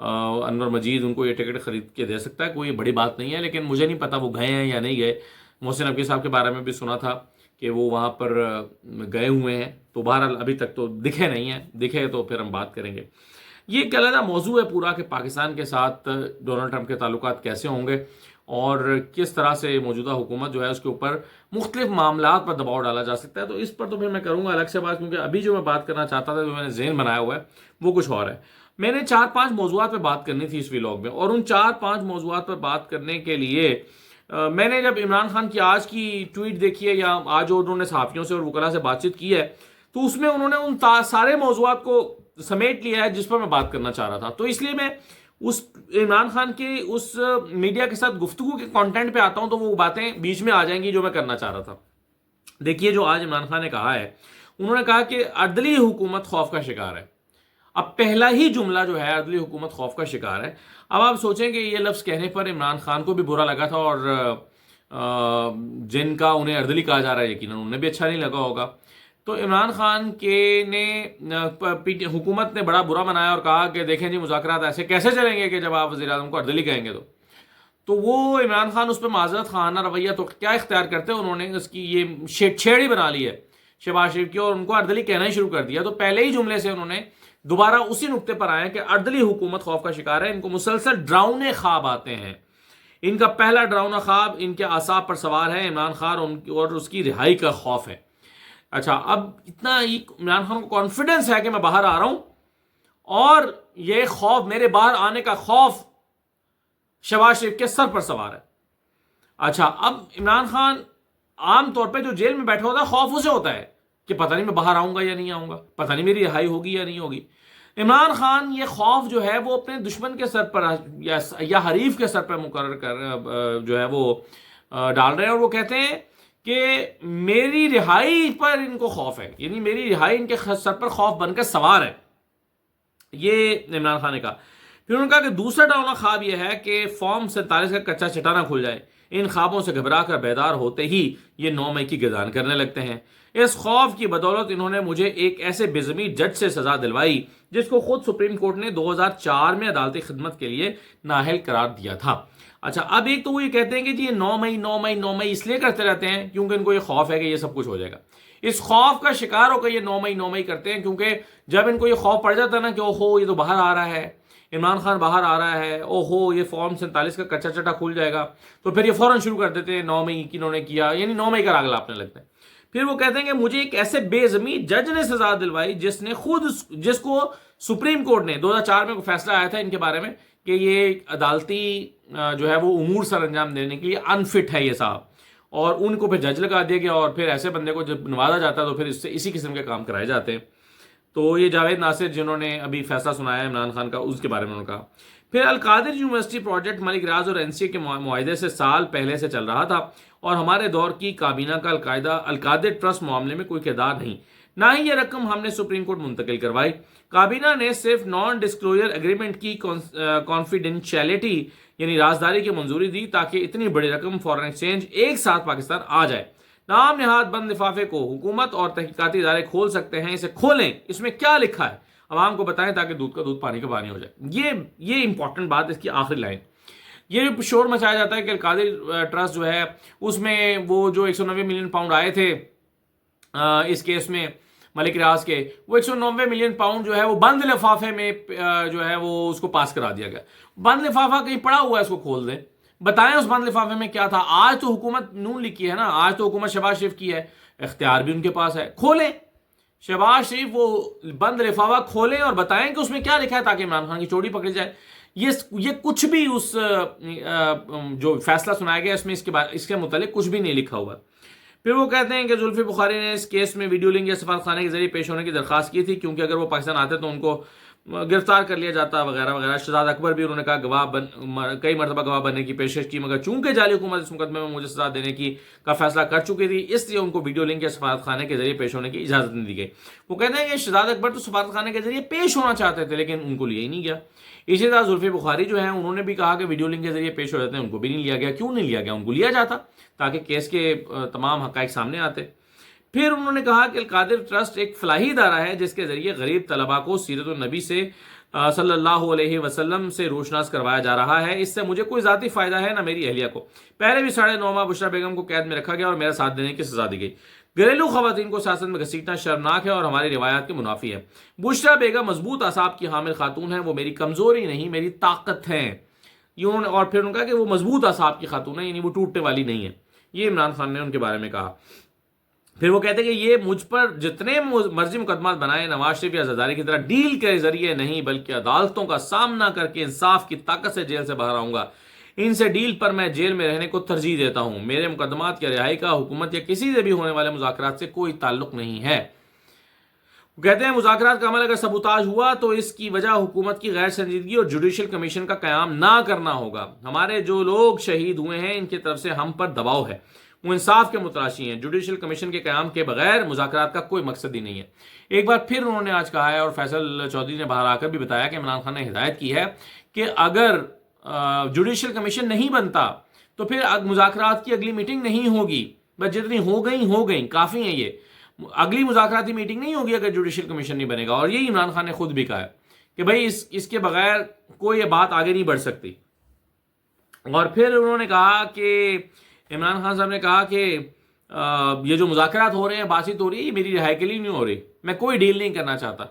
انور مجید ان کو یہ ٹکٹ خرید کے دے سکتا ہے، کوئی بڑی بات نہیں ہے، لیکن مجھے نہیں پتا وہ گئے ہیں یا نہیں گئے۔ محسن نقوی صاحب کے بارے میں بھی سنا تھا کہ وہ وہاں پر گئے ہوئے ہیں، تو بہرحال ابھی تک تو دکھے نہیں ہیں، دکھے تو پھر ہم بات کریں گے۔ یہ ایک علیحدہ موضوع ہے پورا کہ پاکستان کے ساتھ ڈونلڈ ٹرمپ کے تعلقات کیسے ہوں گے اور کس طرح سے موجودہ حکومت جو ہے اس کے اوپر مختلف معاملات پر دباؤ ڈالا جا سکتا ہے۔ تو اس پر تو پھر میں کروں گا الگ سے بات، کیونکہ ابھی جو میں بات کرنا چاہتا تھا، جو میں نے ذہن بنایا ہوا ہے وہ کچھ اور ہے۔ میں نے 4-5 موضوعات پہ بات کرنی تھی اس ویلاگ میں، اور ان 4-5 موضوعات پر بات کرنے کے لیے میں نے جب عمران خان کی آج کی ٹویٹ دیکھی ہے، یا آج جو انہوں نے صحافیوں سے اور وکلاء سے بات چیت کی ہے، تو اس میں انہوں نے ان سارے موضوعات کو سمیٹ لیا ہے جس پر میں بات کرنا چاہ رہا تھا۔ تو اس لیے میں اس عمران خان کے اس میڈیا کے ساتھ گفتگو کے کانٹینٹ پہ آتا ہوں، تو وہ باتیں بیچ میں آ جائیں گی جو میں کرنا چاہ رہا تھا۔ دیکھیے جو آج عمران خان نے کہا ہے، انہوں نے کہا کہ عدلی حکومت خوف کا شکار ہے۔ اب پہلا ہی جملہ جو ہے، عدلی حکومت خوف کا شکار ہے۔ اب آپ سوچیں کہ یہ لفظ کہنے پر عمران خان کو بھی برا لگا تھا، اور جن کا انہیں عدلی کہا جا رہا ہے یقیناً انہیں بھی اچھا نہیں لگا ہوگا۔ تو عمران خان حکومت نے بڑا برا منایا اور کہا کہ دیکھیں جی مذاکرات ایسے کیسے چلیں گے کہ جب آپ وزیر اعظم کو عدلی کہیں گے تو وہ عمران خان اس پہ معذرت خانہ رویہ تو کیا اختیار کرتے ہیں، انہوں نے اس کی یہ چھیڑی بنا لی ہے شہباز شریف کی، اور ان کو عدلی کہنا ہی شروع کر دیا۔ تو پہلے ہی جملے سے انہوں نے دوبارہ اسی نقطے پر آئے کہ عدلی حکومت خوف کا شکار ہے، ان کو مسلسل ڈراؤنے خواب آتے ہیں۔ ان کا پہلا ڈراؤنا خواب ان کے اعصاب پر سوار ہے، عمران خان اور اس کی رہائی کا خوف ہے۔ اچھا، اب اتنا عمران خان کو کانفیڈنس ہے کہ میں باہر آ رہا ہوں، اور یہ خوف، میرے باہر آنے کا خوف شہباز شریف کے سر پر سوار ہے۔ اچھا، اب عمران خان عام طور پہ جو جیل میں بیٹھا ہوتا ہے، خوف اسے ہوتا ہے کہ پتہ نہیں میں باہر آؤں گا یا نہیں آؤں گا، پتہ نہیں میری رہائی ہوگی یا نہیں ہوگی۔ عمران خان یہ خوف جو ہے وہ اپنے دشمن کے سر پر یا حریف کے سر پر مقرر کر جو ہے وہ ڈال رہے ہیں، اور وہ کہتے ہیں کہ میری رہائی پر ان کو خوف ہے، یعنی میری رہائی ان کے سر پر خوف بن کر سوار ہے، یہ عمران خان نے کہا۔ پھر انہوں نے کہا کہ دوسرا ڈراؤنا خواب یہ ہے کہ فارم 47 کا کچا چٹانا کھل جائے۔ ان خوابوں سے گھبرا کر بیدار ہوتے ہی یہ 9 مئی کی گردان کرنے لگتے ہیں۔ اس خوف کی بدولت انہوں نے مجھے ایک ایسے بے ضمیر جج سے سزا دلوائی جس کو خود سپریم کورٹ نے 2004 میں عدالتی خدمت کے لیے نااہل قرار دیا تھا۔ اچھا، اب ایک تو وہ یہ کہتے ہیں کہ جی یہ 9 مئی اس لیے کرتے رہتے ہیں کیونکہ ان کو یہ خوف ہے کہ یہ سب کچھ ہو جائے گا۔ اس خوف کا شکار ہو کر یہ 9 مئی کرتے ہیں، کیونکہ جب ان کو یہ خوف پڑ جاتا ہے نا کہ اوہو یہ تو باہر آ رہا ہے، عمران خان باہر آ رہا ہے، اوہو یہ فارم 47 کا کچا چٹا کھل جائے گا، تو پھر یہ فوراً شروع کر دیتے ہیں 9 مئی کی انہوں نے کیا، یعنی 9 مئی کا راگ لاپنے لگتا ہے۔ پھر وہ کہتے ہیں کہ مجھے ایک ایسے بے ضمیر جج نے سزا دلوائی جس کو سپریم کورٹ نے 2004 میں کوئی فیصلہ آیا تھا ان کے بارے میں کہ یہ عدالتی جو ہے وہ امور سر انجام دینے کے لیے انفٹ ہے یہ صاحب، اور ان کو پھر جج لگا دیا گیا، اور پھر ایسے بندے کو جب نوازا جاتا ہے تو پھر اس سے اسی قسم کے کام کرائے جاتے ہیں۔ تو یہ جاوید ناصر جنہوں نے ابھی فیصلہ سنایا عمران خان کا، اس کے بارے میں انہوں نے کہا۔ پھر القادر یونیورسٹی پروجیکٹ ملک ریاض اور این سی اے کے معاہدے سے سال پہلے سے چل رہا تھا، اور ہمارے دور کی کابینہ کا القادر ٹرسٹ معاملے میں کوئی کردار نہیں، نہ ہی یہ رقم ہم نے سپریم کورٹ منتقل کروائی۔ کابینہ نے صرف نان ڈسکلوجر ایگریمنٹ کی کانفیڈینشیلٹی یعنی رازداری کی منظوری دی تاکہ اتنی بڑی رقم فورن ایکسچینج ایک ساتھ پاکستان آ جائے۔ نام نہاد بند لفافے کو حکومت اور تحقیقاتی ادارے کھول سکتے ہیں، اسے کھولیں، اس میں کیا لکھا ہے عوام کو بتائیں تاکہ دودھ کا دودھ پانی کا پانی ہو جائے۔ یہ امپورٹنٹ بات، اس کی آخری لائن۔ یہ جو شور مچایا جاتا ہے کہ القادر ٹرسٹ جو ہے اس میں وہ جو 190 ملین پاؤنڈ آئے تھے اس کیس میں ملک ریاض کے، وہ 190 ملین پاؤنڈ جو ہے وہ بند لفافے میں جو ہے وہ اس کو پاس کرا دیا گیا۔ بند لفافہ کہیں پڑا ہوا ہے، اس کو کھول دیں، بتائیں اس بند لفافے میں کیا تھا۔ آج تو حکومت نون لیگ کی ہے نا، آج تو حکومت شہباز شریف کی ہے، اختیار بھی ان کے پاس ہے، کھولیں شہباز شریف وہ بند لفافہ کھولیں اور بتائیں کہ اس میں کیا لکھا ہے تاکہ عمران خان کی چوڑی پکڑی جائے۔ یہ کچھ بھی اس جو فیصلہ سنایا گیا اس کے متعلق کچھ بھی نہیں لکھا ہوا۔ پھر وہ کہتے ہیں کہ زلفی بخاری نے اس کیس میں ویڈیو لنک یا سفارت خانے کے ذریعے پیش ہونے کی درخواست کی تھی، کیونکہ اگر وہ پاکستان آتے تو ان کو گرفتار کر لیا جاتا وغیرہ وغیرہ۔ شہزاد اکبر بھی انہوں نے کہا کئی مرتبہ گواہ بننے کی پیشکش کی، مگر چونکہ جعلی حکومت اس مقدمے میں مجھے سزا دینے کا فیصلہ کر چکی تھی، اس لیے ان کو ویڈیو لنک یا سفارت خانے کے ذریعے پیش ہونے کی اجازت نہیں دی گئی۔ وہ کہتے ہیں کہ شہزاد اکبر تو سفارت خانے کے ذریعے پیش ہونا چاہتے تھے لیکن ان کو لیا ہی نہیں گیا۔ اسی طرح زلفی بخاری جو ہیں انہوں نے بھی کہا کہ ویڈیو لنک کے ذریعے پیش ہو جاتے ہیں، ان کو بھی نہیں لیا گیا۔ کیوں نہیں لیا گیا؟ ان کو لیا جاتا تاکہ کیس کے تمام حقائق سامنے آتے۔ پھر انہوں نے کہا کہ القادر ٹرسٹ ایک فلاحی ادارہ ہے جس کے ذریعے غریب طلباء کو سیرت النبی سے صلی اللہ علیہ وسلم سے روشناس کروایا جا رہا ہے. اس سے مجھے کوئی ذاتی فائدہ ہے نہ میری اہلیہ کو. پہلے بھی 9.5 ماہ بشرا بیگم کو قید میں رکھا گیا اور میرا ساتھ دینے کی سزا دی گئی. گھریلو خواتین کو سیاست میں گھسیٹنا شرمناک ہے اور ہماری روایات کے منافی ہے. بشرا بیگم مضبوط اعصاب کی حامل خاتون ہیں. وہ میری کمزوری نہیں میری طاقت ہے. اور پھر انہوں نے کہا کہ وہ مضبوط اعصاب کی خاتون ہے، یعنی وہ ٹوٹنے والی نہیں ہے. یہ عمران خان نے ان کے بارے میں کہا. پھر وہ کہتے ہیں کہ یہ مجھ پر جتنے مرضی مقدمات بنائے نواز شریف یا زرداری کی طرح ڈیل کے ذریعے نہیں بلکہ عدالتوں کا سامنا کر کے انصاف کی طاقت سے جیل سے باہر آؤں گا. ان سے ڈیل پر میں جیل میں رہنے کو ترجیح دیتا ہوں. میرے مقدمات کی رہائی کا حکومت یا کسی سے بھی ہونے والے مذاکرات سے کوئی تعلق نہیں ہے. وہ کہتے ہیں مذاکرات کا عمل اگر سبوتاژ ہوا تو اس کی وجہ حکومت کی غیر سنجیدگی اور جوڈیشل کمیشن کا قیام نہ کرنا ہوگا. ہمارے جو لوگ شہید ہوئے ہیں ان کی طرف سے ہم پر دباؤ ہے. وہ انصاف کے متلاشی ہیں. جوڈیشل کمیشن کے قیام کے بغیر مذاکرات کا کوئی مقصد ہی نہیں ہے. ایک بار پھر انہوں نے آج کہا ہے اور فیصل چودھری نے باہر آ کر بھی بتایا کہ عمران خان نے ہدایت کی ہے کہ اگر جوڈیشل کمیشن نہیں بنتا تو پھر مذاکرات کی اگلی میٹنگ نہیں ہوگی. بس جتنی ہو گئیں کافی ہیں. یہ اگلی مذاکراتی میٹنگ نہیں ہوگی اگر جوڈیشل کمیشن نہیں بنے گا. اور یہی عمران خان نے خود بھی کہا ہے کہ بھائی اس کے بغیر کوئی بات آگے نہیں بڑھ سکتی. اور پھر انہوں نے کہا کہ عمران خان صاحب نے کہا کہ یہ جو مذاکرات ہو رہے ہیں بات چیت ہو رہی ہے میری رہائی کے لیے نہیں ہو رہی. میں کوئی ڈیل نہیں کرنا چاہتا.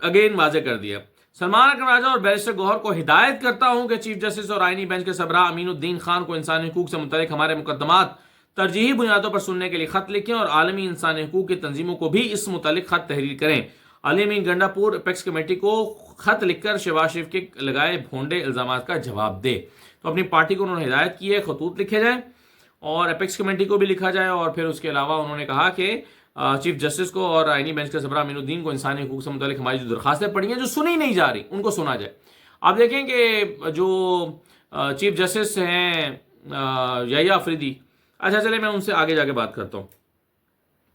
اگین واضح کر دیا. سلمان اکرم راجہ اور بیرسٹر گوہر کو ہدایت کرتا ہوں کہ چیف جسٹس اور آئینی بینچ کے سربراہ امین الدین خان کو انسانی حقوق سے متعلق ہمارے مقدمات ترجیحی بنیادوں پر سننے کے لیے خط لکھیں اور عالمی انسانی حقوق کی تنظیموں کو بھی اس متعلق خط تحریر کریں. علی امین گنڈا پور اپیکس کمیٹی کو خط لکھ کر شہباز شریف کے لگائے بھونڈے الزامات کا جواب دے. تو اپنی پارٹی کو انہوں نے ہدایت کی ہے خطوط لکھے جائیں اور اپیکس کمیٹی کو بھی لکھا جائے. اور پھر اس کے علاوہ انہوں نے کہا کہ چیف جسٹس کو اور آئینی بینچ کے سربراہ امین الدین کو انسانی حقوق سے متعلق ہماری جو درخواستیں پڑی ہیں جو سنی نہیں جا رہی ان کو سنا جائے. آپ دیکھیں کہ جو چیف جسٹس ہیں یحییٰ آفریدی، اچھا چلے میں ان سے آگے جا کے بات کرتا ہوں.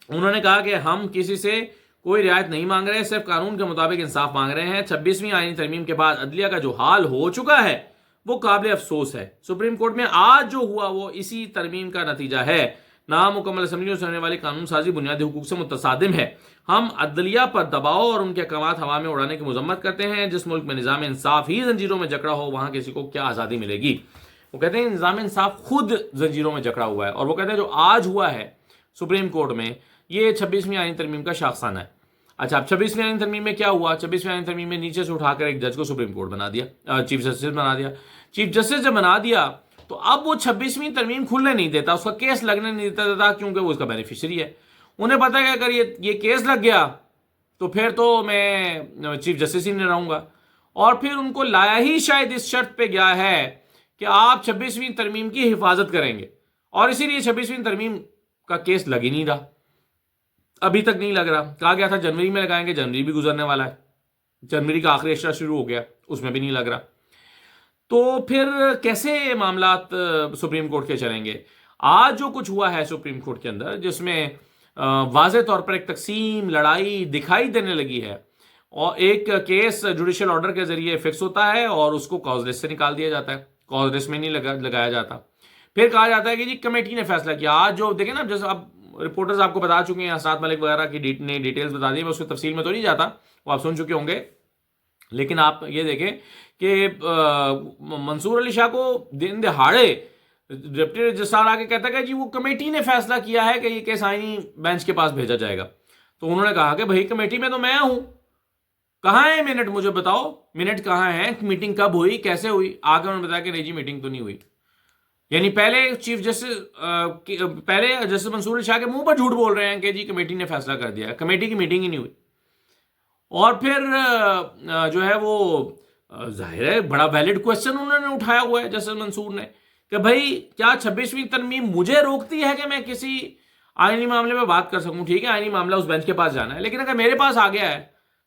انہوں نے کہا کہ ہم کسی سے کوئی رعایت نہیں مانگ رہے، صرف قانون کے مطابق انصاف مانگ رہے ہیں. 26ویں آئینی ترمیم کے بعد عدلیہ کا جو حال ہو چکا ہے وہ قابل افسوس ہے. سپریم کورٹ میں آج جو ہوا وہ اسی ترمیم کا نتیجہ ہے. نامکمل اسمبلیوں سے ہونے والی قانون سازی بنیادی حقوق سے متصادم ہے. ہم عدلیہ پر دباؤ اور ان کے احکامات ہوا میں اڑانے کی مذمت کرتے ہیں. جس ملک میں نظام انصاف ہی زنجیروں میں جکڑا ہو وہاں کسی کو کیا آزادی ملے گی. وہ کہتے ہیں نظام انصاف خود زنجیروں میں جکڑا ہوا ہے. اور وہ کہتے ہیں جو آج ہوا ہے سپریم کورٹ میں یہ 26ویں آئین ترمیم کا شاخسانہ ہے. اچھا اب 26ویں آئین ترمیم میں کیا ہوا؟ 26ویں آئین ترمیم میں نیچے سے اٹھا کر ایک جج کو سپریم کورٹ بنا دیا، چیف جسٹس بنا دیا. چیف جسٹس جب بنا دیا تو اب وہ 26ویں ترمیم کھلنے نہیں دیتا، اس کا کیس لگنے نہیں دیتا کیونکہ وہ اس کا بینیفیشری ہے. انہیں پتا ہے کہ اگر یہ کیس لگ گیا تو پھر تو میں چیف جسٹس ہی نہیں رہوں گا. اور پھر ان کو لایا ہی شاید اس شرط پہ گیا ہے کہ آپ 26ویں ترمیم کی حفاظت کریں گے، اور اسی لیے 26ویں ترمیم کا کیس لگ ہی نہیں رہا. ابھی تک نہیں لگ رہا. کہا گیا تھا جنوری میں لگائیں گے، جنوری بھی گزرنے والا ہے، جنوری کا آخری اشرہ شروع ہو گیا، اس میں بھی نہیں لگ رہا. تو پھر کیسے معاملات سپریم کورٹ کے چلیں گے؟ آج جو کچھ ہوا ہے سپریم کورٹ کے اندر جس میں واضح طور پر ایک تقسیم لڑائی دکھائی دینے لگی ہے، اور ایک کیس جوڈیشل آرڈر کے ذریعے فکس ہوتا ہے اور اس کو کاز لسٹ سے نکال دیا جاتا ہے، کاز لسٹ میں نہیں لگایا جاتا. پھر کہا جاتا ہے کہ جی کمیٹی نے فیصلہ کیا. آج جو دیکھیں نا، جیسے اب رپورٹرز آپ کو بتا چکے ہیں، اسد ملک وغیرہ کی ڈیٹیلز بتا دی، میں اس کی تفصیل میں تو نہیں جاتا، وہ آپ سن چکے ہوں گے. لیکن آپ یہ دیکھیں کہ منصور علی شاہ کو دن دہاڑے ڈپٹی رجسٹرار آ کے کہتا ہے کہ جی وہ کمیٹی نے فیصلہ کیا ہے کہ یہ کیس آئینی بینچ کے پاس بھیجا جائے گا. تو انہوں نے کہا کہ بھائی کمیٹی میں تو میں ہوں، کہاں ہے منٹ، مجھے بتاؤ منٹ کہاں ہیں، میٹنگ کب ہوئی، کیسے ہوئی؟ آگے انہوں نے بتایا کہ نہیں جی میٹنگ تو نہیں ہوئی. یعنی پہلے چیف جسٹس پہلے جسٹس منصور علی شاہ کے منہ پر جھوٹ بول رہے ہیں کہ جی کمیٹی نے فیصلہ کر دیا ہے، کمیٹی کی میٹنگ ہی نہیں ہوئی. اور پھر جو ہے وہ ظاہر ہے بڑا ویلڈ کوشچن انہوں نے اٹھایا ہوا ہے جسٹس منصور نے کہ بھائی کیا 26ویں ترمیم مجھے روکتی ہے کہ میں کسی آئینی معاملے میں بات کر سکوں؟ ٹھیک ہے آئینی معاملہ اس بینچ کے پاس جانا ہے، لیکن اگر میرے پاس آ گیا ہے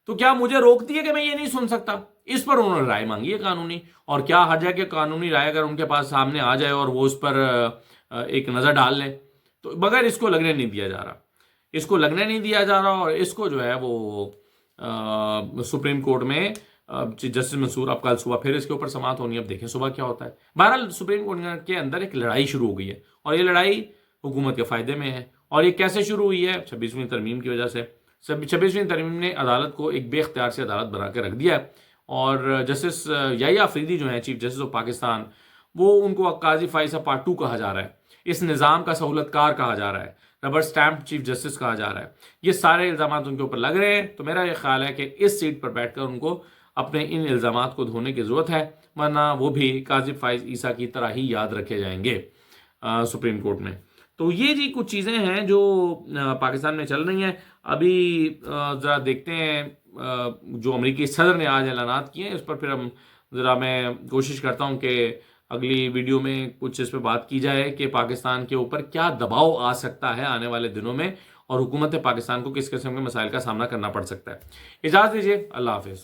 تو کیا مجھے روکتی ہے کہ میں یہ نہیں سن سکتا؟ اس پر انہوں نے رائے مانگی ہے قانونی. اور کیا حرج ہے کہ قانونی رائے اگر ان کے پاس سامنے آ جائے اور وہ اس پر ایک نظر ڈال لیں، تو مگر اس کو لگنے نہیں دیا جا رہا، اس کو لگنے نہیں دیا جا رہا. اور اس کو جو ہے وہ سپریم کورٹ میں جسٹس منصور اب کل صبح پھر اس کے اوپر سماعت ہونی ہے، اب دیکھیں صبح کیا ہوتا ہے. بہرحال سپریم کورٹ کے اندر ایک لڑائی شروع ہو گئی ہے اور یہ لڑائی حکومت کے فائدے میں ہے. اور یہ کیسے شروع ہوئی ہے؟ 26ویں ترمیم کی وجہ سے. 26ویں ترمیم نے عدالت کو ایک بے اختیار سے عدالت بنا کے رکھ دیا ہے اور جسٹس یحییٰ آفریدی جو ہیں چیف جسٹس آف پاکستان، وہ ان کو قاضی فائز پارٹ 2 کہا جا رہا ہے، اس نظام کا سہولت کار کہا جا رہا ہے، ربر سٹیمپ چیف جسٹس کہا جا رہا ہے. یہ سارے الزامات ان کے اوپر لگ رہے ہیں. تو میرا یہ خیال ہے کہ اس سیٹ پر بیٹھ کر ان کو اپنے ان الزامات کو دھونے کی ضرورت ہے، ورنہ وہ بھی قاضی فائز عیسیٰ کی طرح ہی یاد رکھے جائیں گے سپریم کورٹ میں. تو یہ جی کچھ چیزیں ہیں جو پاکستان میں چل رہی ہیں. ابھی ذرا دیکھتے ہیں جو امریکی صدر نے آج اعلانات کیے ہیں اس پر، پھر میں کوشش کرتا ہوں کہ اگلی ویڈیو میں کچھ اس پہ بات کی جائے کہ پاکستان کے اوپر کیا دباؤ آ سکتا ہے آنے والے دنوں میں، اور حکومت پاکستان کو کس قسم کے مسائل کا سامنا کرنا پڑ سکتا ہے. اجازت دیجیے، اللہ حافظ.